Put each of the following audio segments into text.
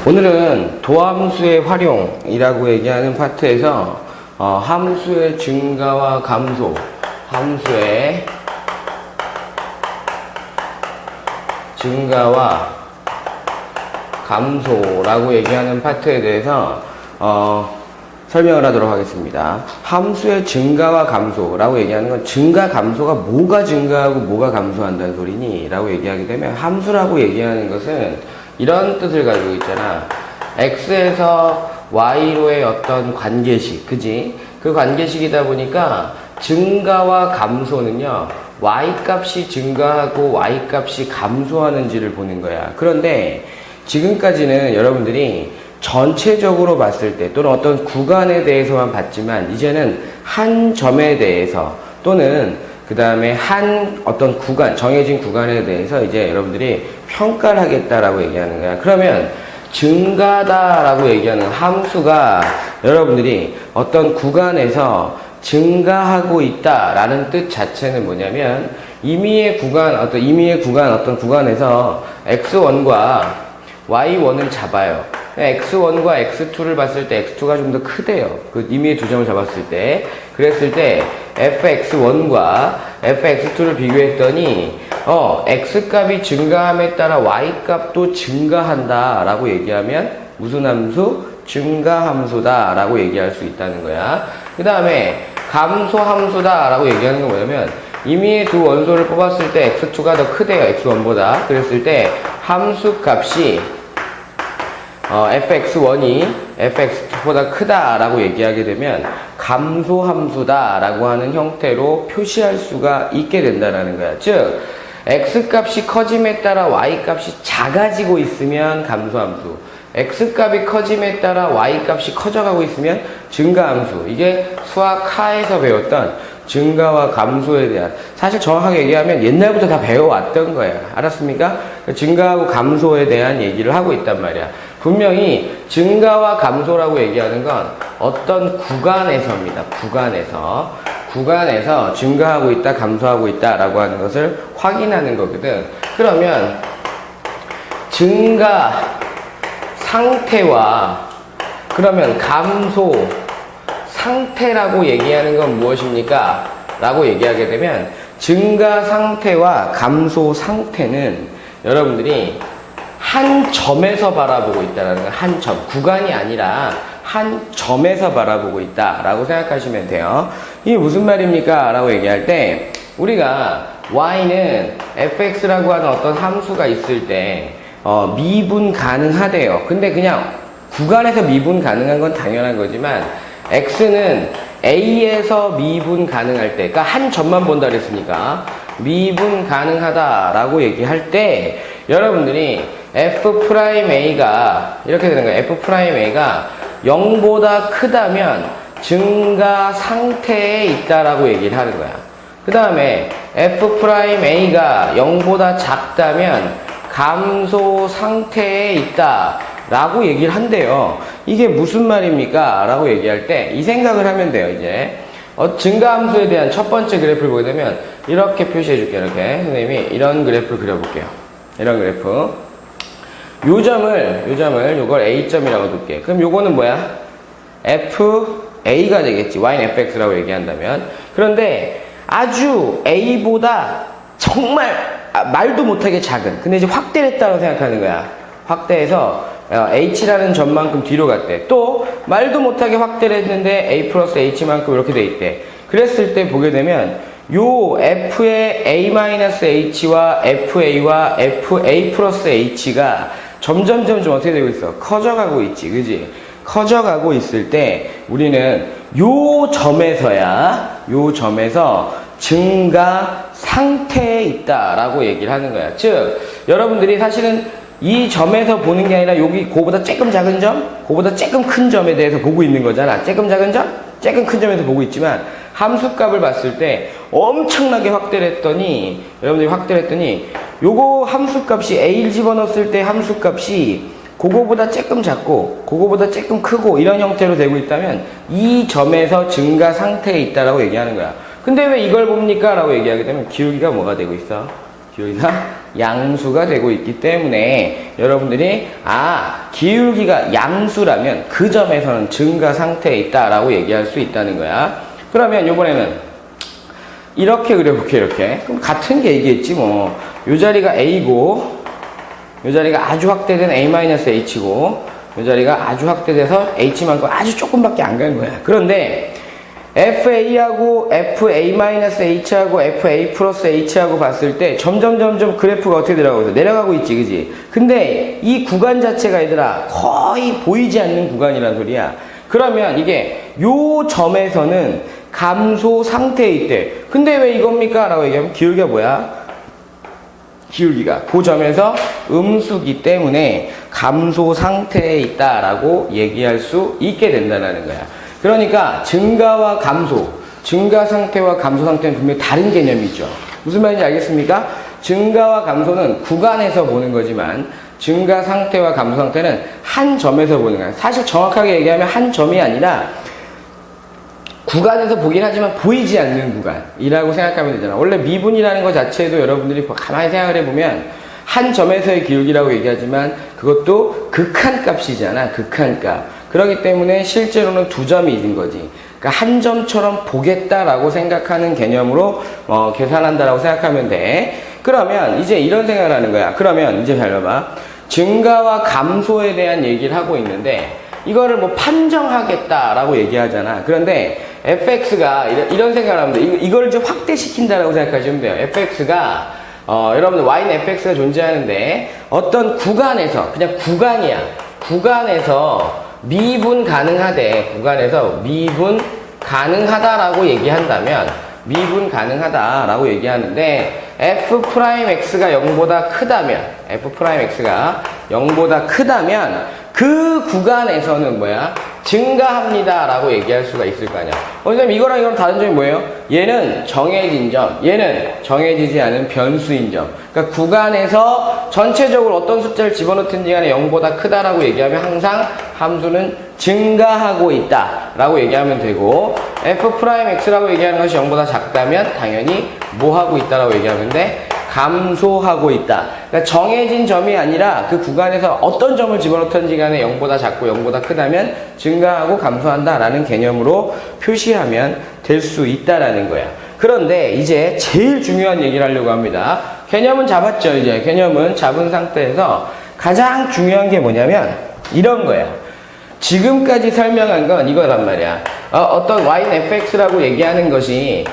오늘은 도함수의 활용이라고 얘기하는 파트에서 함수의 증가와 감소, 함수의 증가와 감소라고 얘기하는 파트에 대해서 설명을 하도록 하겠습니다. 함수의 증가와 감소라고 얘기하는 건 증가, 감소가 뭐가 증가하고 뭐가 감소한다는 소리니? 라고 얘기하게 되면 함수라고 얘기하는 것은 이런 뜻을 가지고 있잖아. x에서 y로의 어떤 관계식, 그지? 그 관계식이다 보니까 증가와 감소는요, y 값이 증가하고 y 값이 감소하는지를 보는 거야. 그런데 지금까지는 여러분들이 전체적으로 봤을 때 또는 어떤 구간에 대해서만 봤지만 이제는 한 점에 대해서 또는 그 다음에 한 어떤 구간, 정해진 구간에 대해서 이제 여러분들이 평가를 하겠다라고 얘기하는 거야. 그러면 증가다라고 얘기하는 함수가 여러분들이 어떤 구간에서 증가하고 있다라는 뜻 자체는 뭐냐면 임의의 구간, 어떤 구간에서 x1과 y1을 잡아요. x1과 x2를 봤을 때 x2가 좀 더 크대요. 그 임의의 두 점을 잡았을 때. 그랬을 때 fx1과 fx2를 비교했더니 x값이 증가함에 따라 y값도 증가한다 라고 얘기하면 무슨 함수? 증가함수다 라고 얘기할 수 있다는 거야. 그 다음에 감소함수다 라고 얘기하는 건 뭐냐면 임의의 두 원소를 뽑았을 때 x2가 더 크대요. x1보다. 그랬을 때 함수값이 fx1이 fx2보다 크다라고 얘기하게 되면 감소함수다라고 하는 형태로 표시할 수가 있게 된다는 거야. 즉, x값이 커짐에 따라 y값이 작아지고 있으면 감소함수, x값이 커짐에 따라 y값이 커져가고 있으면 증가함수. 이게 수학 하에서 배웠던 증가와 감소에 대한, 사실 정확하게 얘기하면 옛날부터 다 배워왔던 거예요. 알았습니까? 증가하고 감소에 대한 얘기를 하고 있단 말이야. 분명히 증가와 감소라고 얘기하는 건 어떤 구간에서입니다. 구간에서 증가하고 있다, 감소하고 있다 라고 하는 것을 확인하는 거거든. 그러면 증가 상태와 그러면 감소 상태라고 얘기하는 건 무엇입니까? 라고 얘기하게 되면 증가 상태와 감소 상태는 여러분들이 한 점에서 바라보고 있다는 거예요. 한 점. 구간이 아니라 한 점에서 바라보고 있다라고 생각하시면 돼요. 이게 무슨 말입니까? 라고 얘기할 때 우리가 y는 fx라고 하는 어떤 함수가 있을 때 미분 가능하대요. 근데 그냥 구간에서 미분 가능한 건 당연한 거지만 x는 a에서 미분 가능할 때, 그러니까 한 점만 본다 그랬으니까 미분 가능하다라고 얘기할 때 여러분들이 f'a가 이렇게 되는 거예요. f'a가 0보다 크다면 증가 상태에 있다라고 얘기를 하는 거야. 그 다음에 f'a가 0보다 작다면 감소 상태에 있다 라고 얘기를 한대요. 이게 무슨 말입니까? 라고 얘기할 때 이 생각을 하면 돼요. 이제 증가함수에 대한 첫 번째 그래프를 보게 되면 이렇게 표시해 줄게요. 이렇게 선생님이 이런 그래프를 그려볼게요. 이런 그래프. 요걸 A점이라고 둘게. 그럼 요거는 뭐야? FA가 되겠지. Y는 FX라고 얘기한다면. 그런데 아주 A보다 정말 말도 못하게 작은. 근데 이제 확대를 했다고 생각하는 거야. 확대해서 H라는 점만큼 뒤로 갔대. 또 말도 못하게 확대를 했는데 A 플러스 H만큼 이렇게 돼 있대. 그랬을 때 보게 되면 요 F의 A-H와 FA와 FA 플러스 H가 점점 어떻게 되고 있어? 커져가고 있지. 그지? 커져가고 있을 때 우리는 요 점에서 증가 상태에 있다라고 얘기를 하는 거야. 즉, 여러분들이 사실은 이 점에서 보는 게 아니라 여기 그거보다 조금 작은 점, 그거보다 조금 큰 점에 대해서 보고 있는 거잖아. 조금 작은 점, 조금 큰 점에서 보고 있지만 함수값을 봤을 때 엄청나게 확대를 했더니 요거 함수값이 A를 집어넣었을 때 함수값이 그거보다 조금 작고 그거보다 조금 크고 이런 형태로 되고 있다면 이 점에서 증가 상태에 있다라고 얘기하는 거야. 근데 왜 이걸 봅니까? 라고 얘기하게 되면 기울기가 뭐가 되고 있어? 기울기가 양수가 되고 있기 때문에 여러분들이 기울기가 양수라면 그 점에서는 증가 상태에 있다라고 얘기할 수 있다는 거야. 그러면 이번에는 이렇게 그려볼게요. 이렇게. 그럼 같은 게 얘기했지 뭐. 요 자리가 A고 요 자리가 아주 확대된 A-H고 요 자리가 아주 확대돼서 H만큼 아주 조금밖에 안 간 거야. 그런데 FA하고 FA-H하고 FA 플러스 H하고 봤을 때 점점 그래프가 어떻게 내려가고 있어? 내려가고 있지, 그지? 근데 이 구간 자체가 얘들아 거의 보이지 않는 구간이란 소리야. 그러면 이게 요 점에서는 감소 상태에 있대. 근데 왜 이겁니까? 라고 얘기하면 기울기가 뭐야? 기울기가 그 점에서 음수기 때문에 감소 상태에 있다라고 얘기할 수 있게 된다는 거야. 그러니까 증가와 감소, 증가 상태와 감소 상태는 분명히 다른 개념이죠. 무슨 말인지 알겠습니까? 증가와 감소는 구간에서 보는 거지만 증가 상태와 감소 상태는 한 점에서 보는 거야. 사실 정확하게 얘기하면 한 점이 아니라 구간에서 보긴 하지만 보이지 않는 구간이라고 생각하면 되잖아. 원래 미분이라는 것 자체도 여러분들이 가만히 생각을 해보면 한 점에서의 기울기라고 얘기하지만 그것도 극한값이잖아. 극한값. 그렇기 때문에 실제로는 두 점이 있는 거지. 그러니까 한 점처럼 보겠다라고 생각하는 개념으로 계산한다라고 생각하면 돼. 그러면 이제 이런 생각을 하는 거야. 그러면 이제 잘 봐봐. 증가와 감소에 대한 얘기를 하고 있는데 이거를 뭐 판정하겠다라고 얘기하잖아. 그런데 fx가 이런 생각을 하면 돼. 이걸 좀 확대시킨다라고 생각하시면 돼요. fx가 여러분들 y는 fx가 존재하는데 어떤 구간에서 그냥 구간이야. 구간에서 미분 가능하대. 구간에서 미분 가능하다라고 얘기한다면 미분 가능하다라고 얘기하는데 f'x가 0보다 크다면 f'x가 0보다 크다면 그 구간에서는 뭐야? 증가합니다 라고 얘기할 수가 있을 거 아니야. 선생님 이거랑 이거랑 다른 점이 뭐예요? 얘는 정해진 점, 얘는 정해지지 않은 변수인 점. 그러니까 구간에서 전체적으로 어떤 숫자를 집어넣든지 간에 0보다 크다라고 얘기하면 항상 함수는 증가하고 있다 라고 얘기하면 되고 f'x라고 얘기하는 것이 0보다 작다면 당연히 뭐 하고 있다라고 얘기하면 돼? 감소하고 있다. 그러니까 정해진 점이 아니라 그 구간에서 어떤 점을 집어넣든지 간에 0보다 작고 0보다 크다면 증가하고 감소한다 라는 개념으로 표시하면 될 수 있다라는 거야. 그런데 이제 제일 중요한 얘기를 하려고 합니다. 개념은 잡았죠. 이제 개념은 잡은 상태에서 가장 중요한 게 뭐냐면 이런 거야. 지금까지 설명한 건 이거란 말이야. 어떤 y는 fx라고 얘기하는 것이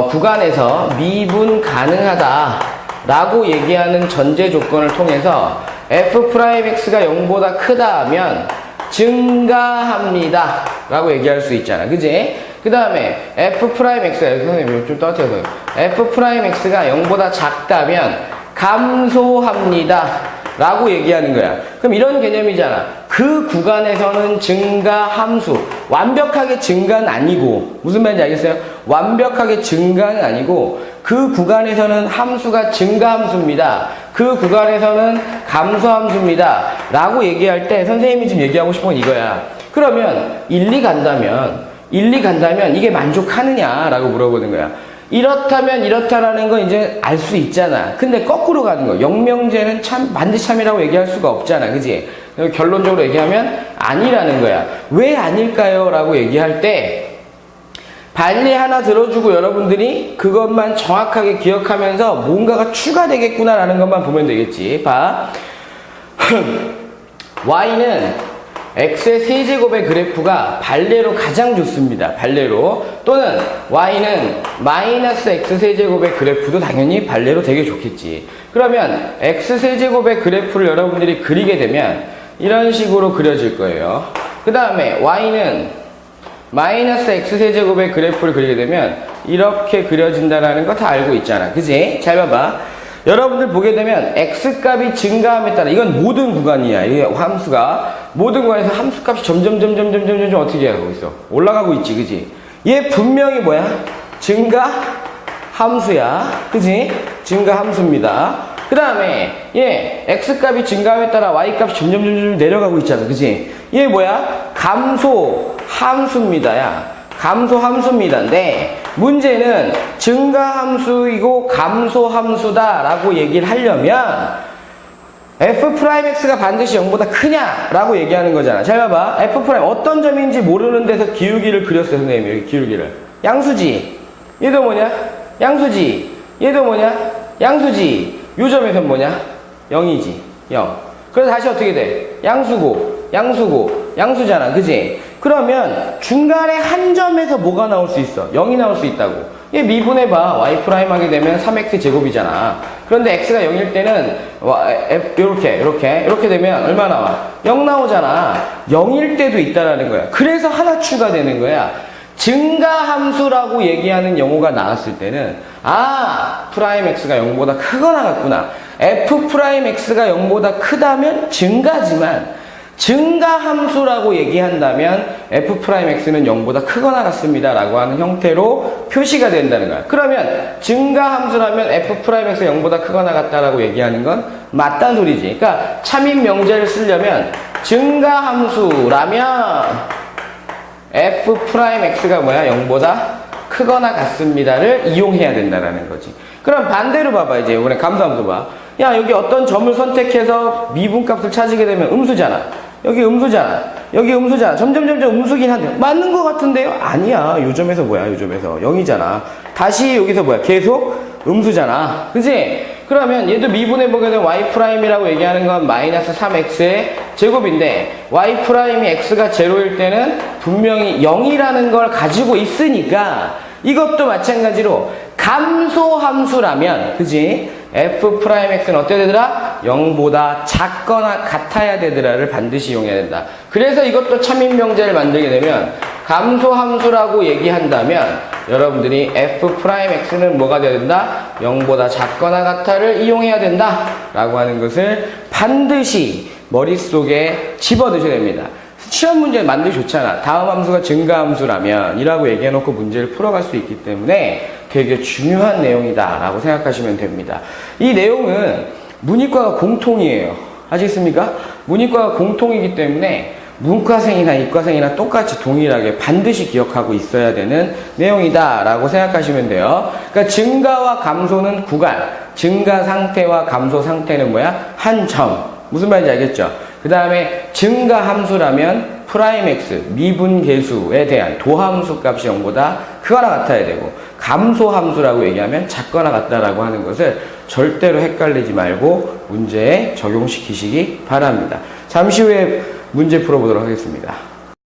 구간에서 미분 가능하다 라고 얘기하는 전제 조건을 통해서 f'x가 0보다 크다면 증가합니다 라고 얘기할 수 있잖아. 그지? 그 다음에 f'x가 선생님 좀 떨어뜨려서 f'x가 0보다 작다면 감소합니다 라고 얘기하는 거야. 그럼 이런 개념이잖아. 그 구간에서는 증가 함수, 완벽하게 증가는 아니고, 무슨 말인지 알겠어요? 완벽하게 증가는 아니고 그 구간에서는 함수가 증가 함수입니다. 그 구간에서는 감소 함수입니다 라고 얘기할 때 선생님이 지금 얘기하고 싶은 건 이거야. 그러면 1, 2 간다면 이게 만족하느냐 라고 물어보는 거야. 이렇다면 이렇다라는 건 이제 알 수 있잖아. 근데 거꾸로 가는 거. 영명제는 참 반드시 참이라고 얘기할 수가 없잖아. 그지? 결론적으로 얘기하면 아니라는 거야. 왜 아닐까요? 라고 얘기할 때 반리 하나 들어주고 여러분들이 그것만 정확하게 기억하면서 뭔가가 추가되겠구나 라는 것만 보면 되겠지. 봐. y는 x의 세제곱의 그래프가 발레로 가장 좋습니다. 발레로. 또는 y는 마이너스 x 세제곱의 그래프도 당연히 발레로 되게 좋겠지. 그러면 x 세제곱의 그래프를 여러분들이 그리게 되면 이런 식으로 그려질 거예요. 그 다음에 y는 마이너스 x 세제곱의 그래프를 그리게 되면 이렇게 그려진다는 거 다 알고 있잖아. 그지? 잘 봐봐. 여러분들 보게 되면 x값이 증가함에 따라 이건 모든 구간이야. 이게 함수가 모든 구간에서 함수값이 점점 어떻게 하고 있어? 올라가고 있지. 그지? 얘 분명히 뭐야? 증가 함수야. 그지? 증가 함수입니다. 그 다음에 얘 x값이 증가함에 따라 y값이 점점 내려가고 있잖아. 그지? 얘 뭐야? 감소 함수입니다. 야. 감소함수입니다. 근데 문제는 증가함수이고 감소함수다라고 얘기를 하려면 f'x가 반드시 0보다 크냐라고 얘기하는 거잖아. 잘 봐봐. f' 어떤 점인지 모르는 데서 기울기를 그렸어요. 선생님이 여기 기울기를. 양수지. 얘도 뭐냐? 양수지. 얘도 뭐냐? 양수지. 요 점에선 뭐냐? 0이지. 0. 그래서 다시 어떻게 돼? 양수고, 양수고, 양수잖아. 그지? 그러면 중간에 한 점에서 뭐가 나올 수 있어? 0이 나올 수 있다고. 얘 미분해봐. y' 하게 되면 3x 제곱이잖아. 그런데 x가 0일 때는 이렇게 되면 얼마 나와? 0 나오잖아. 0일 때도 있다라는 거야. 그래서 하나 추가되는 거야. 증가함수라고 얘기하는 용어가 나왔을 때는 프라임 x가 0보다 크거나 같구나. f'x가 0보다 크다면 증가지만 증가함수라고 얘기한다면 f'x는 0보다 크거나 같습니다 라고 하는 형태로 표시가 된다는 거야. 그러면 증가함수라면 f'x가 0보다 크거나 같다라고 얘기하는 건 맞다는 소리지. 그러니까 참인 명제를 쓰려면 증가함수라면 f'x가 뭐야? 0보다 크거나 같습니다를 이용해야 된다라는 거지. 그럼 반대로 봐봐. 이제 이번에 감소함수 봐. 야, 여기 어떤 점을 선택해서 미분값을 찾으게 되면 음수잖아. 여기 음수잖아. 여기 음수잖아. 점점 음수긴 한데 맞는 것 같은데요? 아니야. 요 점에서 뭐야? 요 점에서 0이잖아. 다시 여기서 뭐야? 계속 음수잖아. 그치? 그러면 얘도 미분해보게 되면 y'이라고 얘기하는 건 마이너스 3x의 제곱인데 y'이 x가 제로일 때는 분명히 0이라는 걸 가지고 있으니까 이것도 마찬가지로 감소함수라면, 그지? f'x는 어때야 되더라? 0보다 작거나 같아야 되더라를 반드시 이용해야 된다. 그래서 이것도 참인명제를 만들게 되면 감소함수라고 얘기한다면 여러분들이 f'x는 뭐가 돼야 된다? 0보다 작거나 같아를 이용해야 된다 라고 하는 것을 반드시 머릿속에 집어넣으셔야 됩니다. 시험 문제 만들기 좋잖아. 다음 함수가 증가함수라면 이라고 얘기해놓고 문제를 풀어갈 수 있기 때문에 되게 중요한 내용이다 라고 생각하시면 됩니다. 이 내용은 문이과가 공통이에요. 아시겠습니까? 문이과가 공통이기 때문에 문과생이나 이과생이나 똑같이 동일하게 반드시 기억하고 있어야 되는 내용이다 라고 생각하시면 돼요. 그러니까 증가와 감소는 구간, 증가 상태와 감소 상태는 뭐야? 한 점. 무슨 말인지 알겠죠? 그 다음에 증가함수라면 프라임 x, 미분계수에 대한 도함수 값이 0보다 크거나 같아야 되고, 감소함수라고 얘기하면 작거나 같다라고 하는 것을 절대로 헷갈리지 말고 문제에 적용시키시기 바랍니다. 잠시 후에 문제 풀어보도록 하겠습니다.